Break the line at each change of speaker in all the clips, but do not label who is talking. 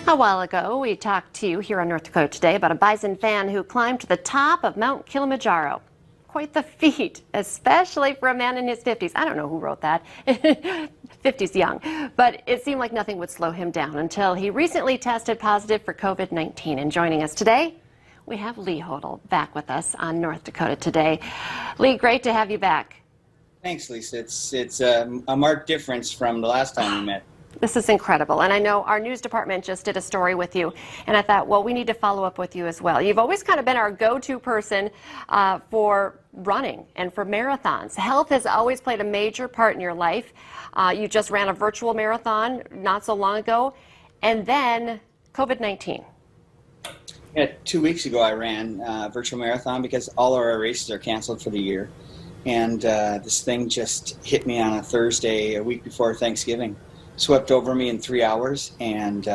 A while ago, we talked to you here on North Dakota Today about a bison fan who climbed to the top of Mount Kilimanjaro. Quite the feat, especially for a man in his 50s. I don't know who wrote that. 50's young. But it seemed like nothing would slow him down until he recently tested positive for COVID-19. And joining us today, we have Lee Hoedl back with us on North Dakota Today. Lee, great to have you back.
Thanks, Lisa. It's a marked difference from the last time we met.
This is incredible, and I know our news department just did a story with you, and I thought, well, we need to follow up with you as well. You've always kind of been our go-to person for running and for marathons. Health has always played a major part in your life. You just ran a virtual marathon not so long ago, and then COVID-19.
Yeah, 2 weeks ago I ran a virtual marathon because all of our races are canceled for the year, and this thing just hit me on a Thursday, a week before Thanksgiving. Swept over me in 3 hours, and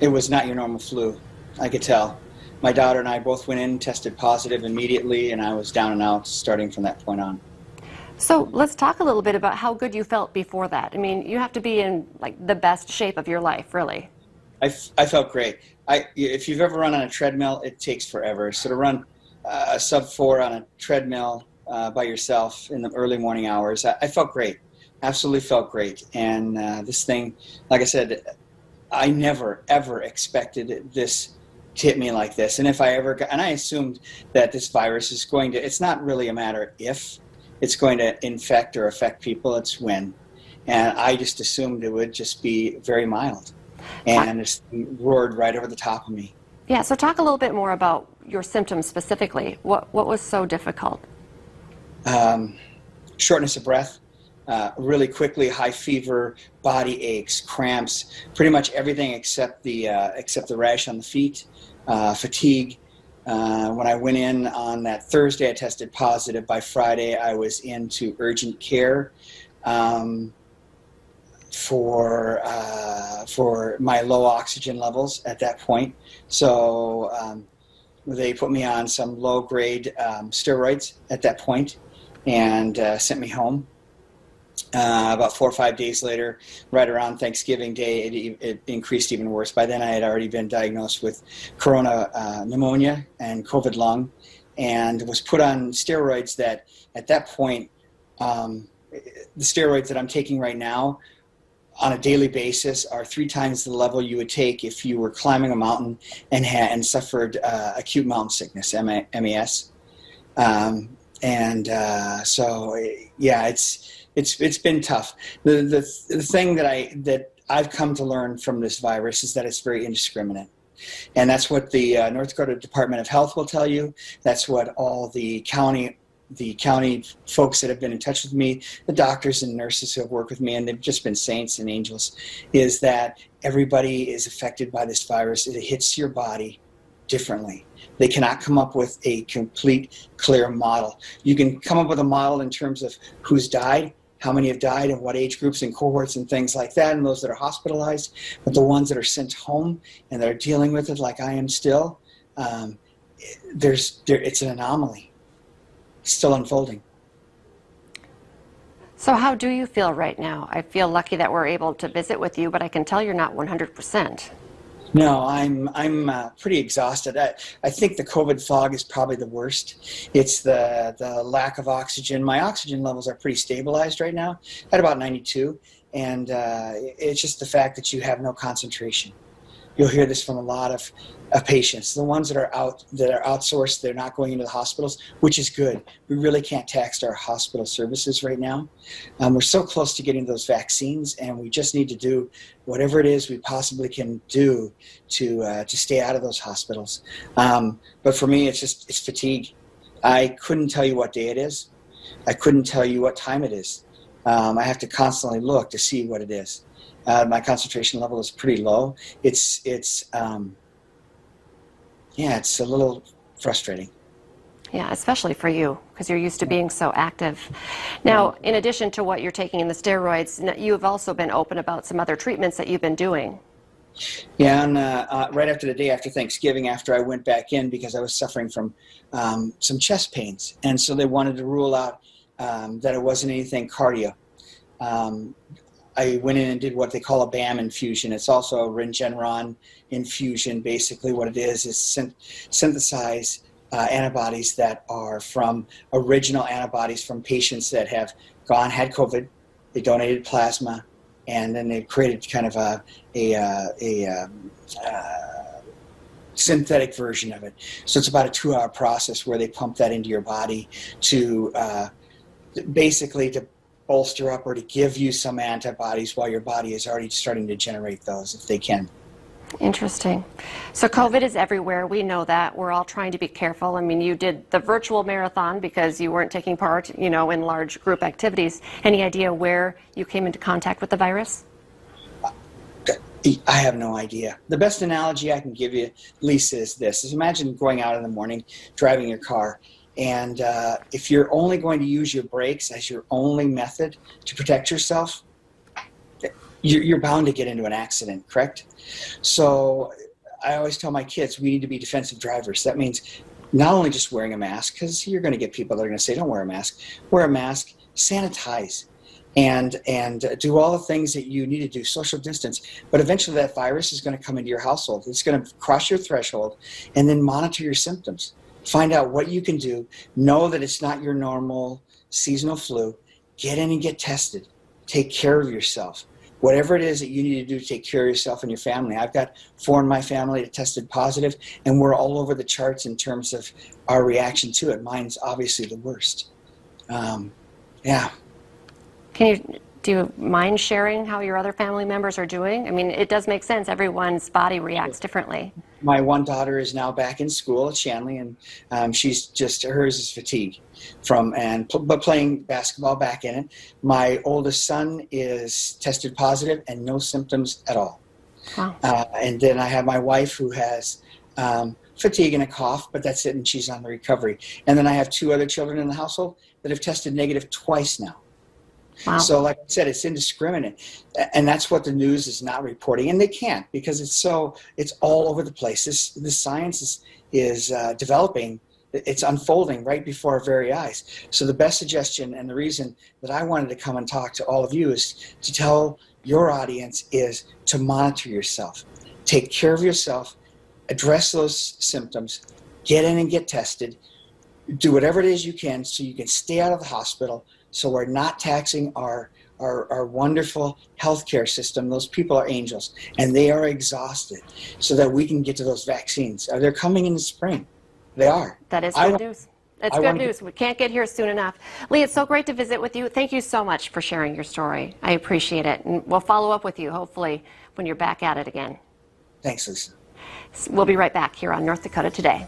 it was not your normal flu. I could tell. My daughter and I both went in, tested positive immediately, and I was down and out starting from that point on.
So let's talk a little bit about how good you felt before that. I mean, you have to be in like the best shape of your life, really.
I felt great. If you've ever run on a treadmill, it takes forever. So to run a sub-4 on a treadmill by yourself in the early morning hours, I felt great. Absolutely felt great. And this thing, like I said, I never, ever expected this to hit me like this. And if I ever got, and I assumed that this virus is going to, it's not really a matter if it's going to infect or affect people, it's when. And I just assumed it would just be very mild. And it roared right over the top of me.
Yeah, so talk a little bit more about your symptoms specifically. What was so difficult?
Shortness of breath. Really quickly, high fever, body aches, cramps, pretty much everything except the rash on the feet, fatigue. When I went in on that Thursday, I tested positive. By Friday, I was into urgent care for my low oxygen levels at that point. So they put me on some low-grade steroids at that point and sent me home. About 4 or 5 days later, right around Thanksgiving Day, it increased even worse. By then, I had already been diagnosed with corona pneumonia and COVID lung, and was put on steroids that, at that point, the steroids that I'm taking right now on a daily basis are 3 times the level you would take if you were climbing a mountain and suffered acute mountain sickness, MES. So, yeah, it's been tough. The thing that I've come to learn from this virus is that it's very indiscriminate. And that's what the North Dakota Department of Health will tell you. That's what all the county folks that have been in touch with me, the doctors and nurses who have worked with me, and they've just been saints and angels, is that everybody is affected by this virus. It hits your body differently. They cannot come up with a complete, clear model. You can come up with a model in terms of who's died, how many have died, and what age groups and cohorts and things like that, and those that are hospitalized. But the ones that are sent home and that are dealing with it like I am still, it's an anomaly. It's still unfolding.
So how do you feel right now? I feel lucky that we're able to visit with you, but I can tell you're not 100%.
No, I'm pretty exhausted. I think the COVID fog is probably the worst. It's the lack of oxygen. My oxygen levels are pretty stabilized right now at about 92, and it's just the fact that you have no concentration. You'll hear this from a lot of patients. The ones that are outsourced, they're not going into the hospitals, which is good. We really can't tax our hospital services right now. We're so close to getting those vaccines, and we just need to do whatever it is we possibly can do to stay out of those hospitals. But for me, it's fatigue. I couldn't tell you what day it is. I couldn't tell you what time it is. I have to constantly look to see what it is. My concentration level is pretty low. It's a little frustrating.
Yeah, especially for you, because you're used to being so active. Now, in addition to what you're taking in the steroids, you have also been open about some other treatments that you've been doing.
Yeah, and right after the day after Thanksgiving, after I went back in because I was suffering from some chest pains, and so they wanted to rule out that it wasn't anything cardio. I went in and did what they call a BAM infusion. It's also a Regeneron infusion. Basically what it is synthesize antibodies that are from original antibodies from patients that have had COVID. They donated plasma, and then they created kind of a synthetic version of it. So it's about a 2-hour process where they pump that into your body to basically to bolster up or to give you some antibodies while your body is already starting to generate those if they can.
Interesting. So COVID is everywhere. We know that. We're all trying to be careful. I mean, you did the virtual marathon because you weren't taking part, in large group activities. Any idea where you came into contact with the virus?
I have no idea. The best analogy I can give you, Lisa, is this. Imagine going out in the morning, driving your car, and if you're only going to use your brakes as your only method to protect yourself, you're bound to get into an accident, correct? So I always tell my kids we need to be defensive drivers. That means not only just wearing a mask, because you're going to get people that are going to say, don't wear a mask. Wear a mask, sanitize, and do all the things that you need to do, social distance. But eventually that virus is going to come into your household. It's going to cross your threshold, and then monitor your symptoms. Find out what you can do. Know that it's not your normal seasonal flu. Get in and get tested. Take care of yourself. Whatever it is that you need to do to take care of yourself and your family. I've got 4 in my family that tested positive, and we're all over the charts in terms of our reaction to it. Mine's obviously the worst. Yeah.
Do you mind sharing how your other family members are doing? I mean, it does make sense. Everyone's body reacts differently.
My one daughter is now back in school at Shanley, and hers is fatigue but playing basketball back in it. My oldest son is tested positive and no symptoms at all.
Wow.
And then I have my wife who has fatigue and a cough, but that's it, and she's on the recovery. And then I have 2 other children in the household that have tested negative twice now.
Wow.
So like I said, it's indiscriminate, and that's what the news is not reporting, and they can't because it's all over the place. This science is developing, it's unfolding right before our very eyes. So the best suggestion and the reason that I wanted to come and talk to all of you is to tell your audience is to monitor yourself, take care of yourself, address those symptoms, get in and get tested, do whatever it is you can so you can stay out of the hospital, so we're not taxing our wonderful healthcare system. Those people are angels, and they are exhausted, so that we can get to those vaccines. They're coming in the spring. They are.
That is good news. It's good news. We can't get here soon enough. Lee, it's so great to visit with you. Thank you so much for sharing your story. I appreciate it. And we'll follow up with you, hopefully, when you're back at it again.
Thanks, Lisa.
We'll be right back here on North Dakota Today.